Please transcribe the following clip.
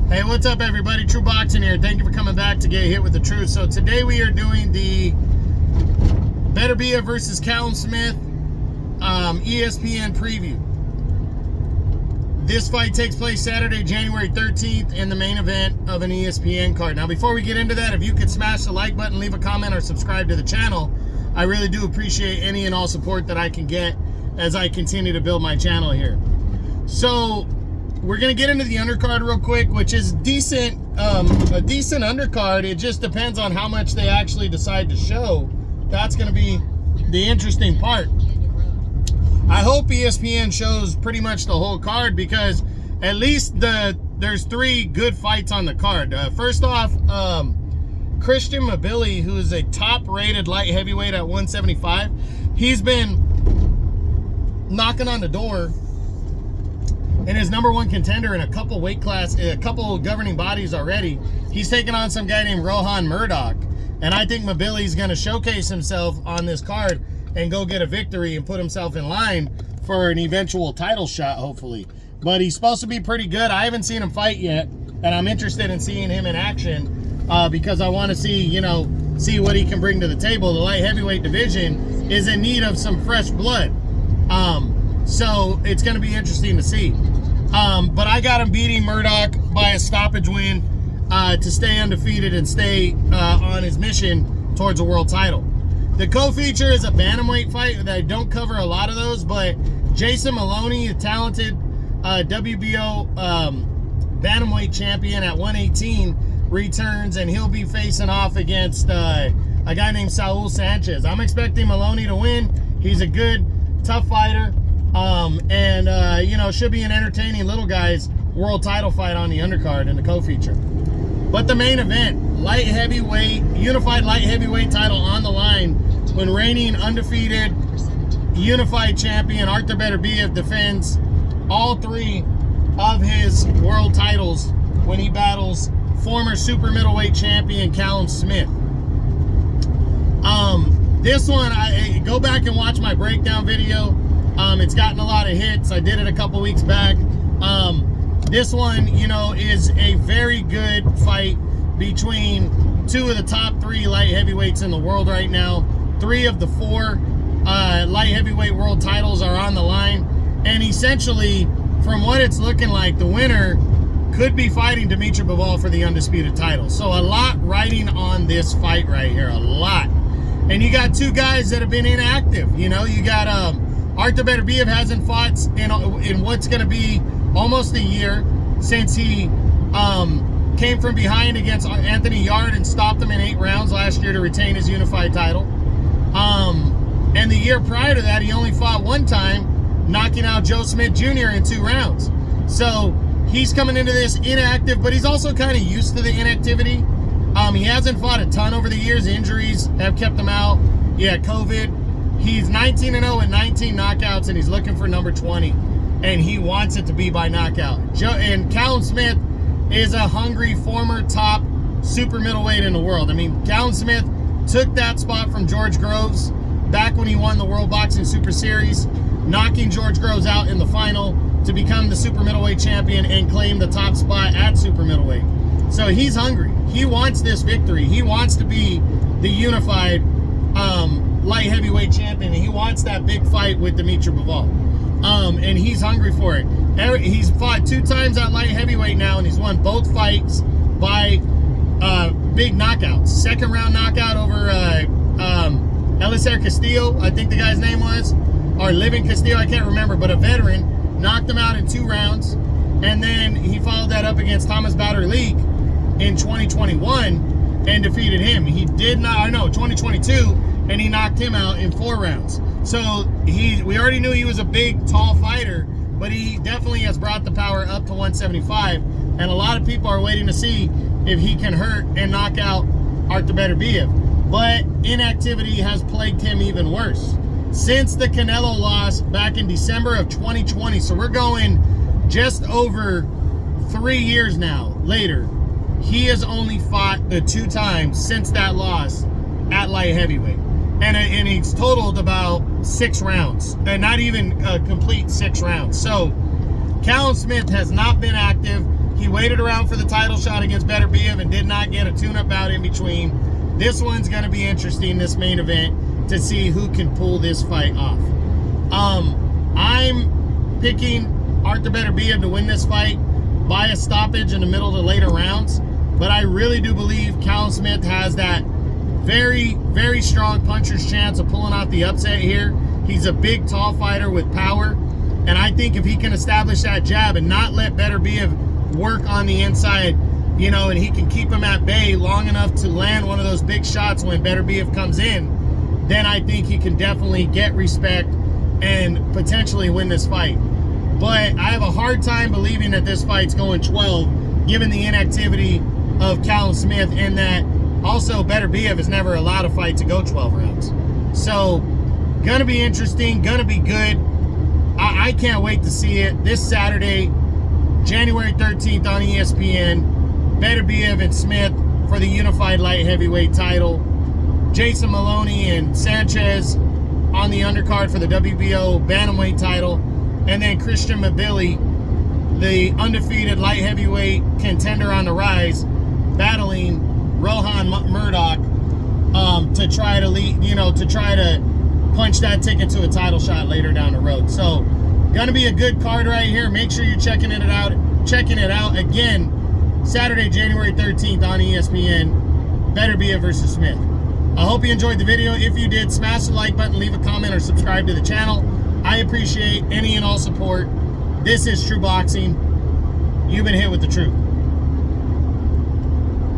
Hey, what's up, everybody? True Boxing here. Thank you for coming back to get hit with the truth. So today we are doing the Beterbiev versus Callum Smith ESPN preview. This fight takes place Saturday, January 13th in the main event of an ESPN card. Now, before we get into that, if you could smash the like button, leave a comment, or subscribe to the channel, I really do appreciate any and all support that I can get as I continue to build my channel here. So we're going to get into the undercard real quick, which is decent, a decent undercard. It just depends on how much they actually decide to show. That's going to be the interesting part. I hope ESPN shows pretty much the whole card, because at least there's three good fights on the card. First off, Christian Mabili, who is a top-rated light heavyweight at 175, he's been knocking on the door and is #1 contender in a couple weight class, a couple governing bodies already. He's taking on some guy named Rohan Murdoch, and I think Mabili's going to showcase himself on this card and go get a victory and put himself in line for an eventual title shot, hopefully. But he's supposed to be pretty good. I haven't seen him fight yet, and I'm interested in seeing him in action because I want to see, see what he can bring to the table. The light heavyweight division is in need of some fresh blood. So it's going to be interesting to see. But I got him beating Murdoch by a stoppage win to stay undefeated and stay on his mission towards a world title. The co-feature is a bantamweight fight that I don't cover a lot of those, but Jason Maloney, a talented WBO bantamweight champion at 118, returns, and he'll be facing off against a guy named Saul Sanchez. I'm expecting Maloney to win. He's a good, tough fighter. Should be an entertaining little guy's world title fight on the undercard in the co-feature. But the main event, light heavyweight, unified light heavyweight title on the line when reigning undefeated unified champion Artur Beterbiev defends all three of his world titles when he battles former super middleweight champion Callum Smith. This one, I go back and watch my breakdown video. It's gotten a lot of hits. I did it a couple weeks back. This one, is a very good fight between two of the top three light heavyweights in the world right now. 3 of the 4 light heavyweight world titles are on the line. And essentially, from what it's looking like, the winner could be fighting Beterbiev for the undisputed title. So a lot riding on this fight right here, a lot. And you got 2 guys that have been inactive. You got Artur Beterbiev hasn't fought in what's going to be almost a year since he came from behind against Anthony Yard and stopped him in 8 rounds last year to retain his unified title. And the year prior to that, he only fought 1 time, knocking out Joe Smith Jr. in 2 rounds. So he's coming into this inactive, but he's also kind of used to the inactivity. He hasn't fought a ton over the years. Injuries have kept him out. Yeah, COVID. He's 19-0 and 19 knockouts, and he's looking for number 20, and he wants it to be by knockout. And Callum Smith is a hungry former top super middleweight in the world. I mean, Callum Smith took that spot from George Groves back when he won the World Boxing Super Series, knocking George Groves out in the final to become the super middleweight champion and claim the top spot at super middleweight. So he's hungry. He wants this victory. He wants to be the unified light heavyweight champion, and he wants that big fight with Beterbiev. And he's hungry for it. He's fought 2 times at light heavyweight now, and he's won both fights by big knockouts. 2nd round knockout over Eliser Castillo, I think the guy's name was, or Living Castillo, I can't remember, but a veteran, knocked him out in 2 rounds. And then he followed that up against Thomas Bauder-Leek in 2021 and defeated him. He did not, 2022, and he knocked him out in 4 rounds. So we already knew he was a big, tall fighter, but he definitely has brought the power up to 175. And a lot of people are waiting to see if he can hurt and knock out Artur Beterbiev. But inactivity has plagued him even worse. Since the Canelo loss back in December of 2020, so we're going just over 3 years now later, he has only fought 2 times since that loss at light heavyweight. And he's totaled about 6 rounds, and not even a complete 6 rounds. So Callum Smith has not been active. He waited around for the title shot against Beterbiev and did not get a tune-up bout in between. This one's going to be interesting, this main event, to see who can pull this fight off. I'm picking Arthur Beterbiev to win this fight by a stoppage in the middle of the later rounds, but I really do believe Callum Smith has that very, very strong puncher's chance of pulling out the upset here. He's a big, tall fighter with power, and I think if he can establish that jab and not let Beterbiev work on the inside, you know, and he can keep him at bay long enough to land one of those big shots when Beterbiev comes in, then I think he can definitely get respect and potentially win this fight. But I have a hard time believing that this fight's going 12, given the inactivity of Callum Smith, and that also Beterbiev has never allowed a fight to go 12 rounds. So, gonna be interesting, gonna be good. I can't wait to see it. This Saturday, January 13th on ESPN, Beterbiev and Smith for the unified light heavyweight title. Jason Maloney and Sanchez on the undercard for the WBO bantamweight title. And then Christian Mabili, the undefeated light heavyweight contender on the rise, battling Rohan Murdoch to try to lead, you know, to try to punch that ticket to a title shot later down the road. So, gonna be a good card right here. Make sure you're checking it out. Again, Saturday, January 13th on ESPN, Beterbiev versus Smith. I hope you enjoyed the video. If you did, smash the like button, leave a comment, or subscribe to the channel. I appreciate any and all support. This is True Boxing. You've been hit with the truth.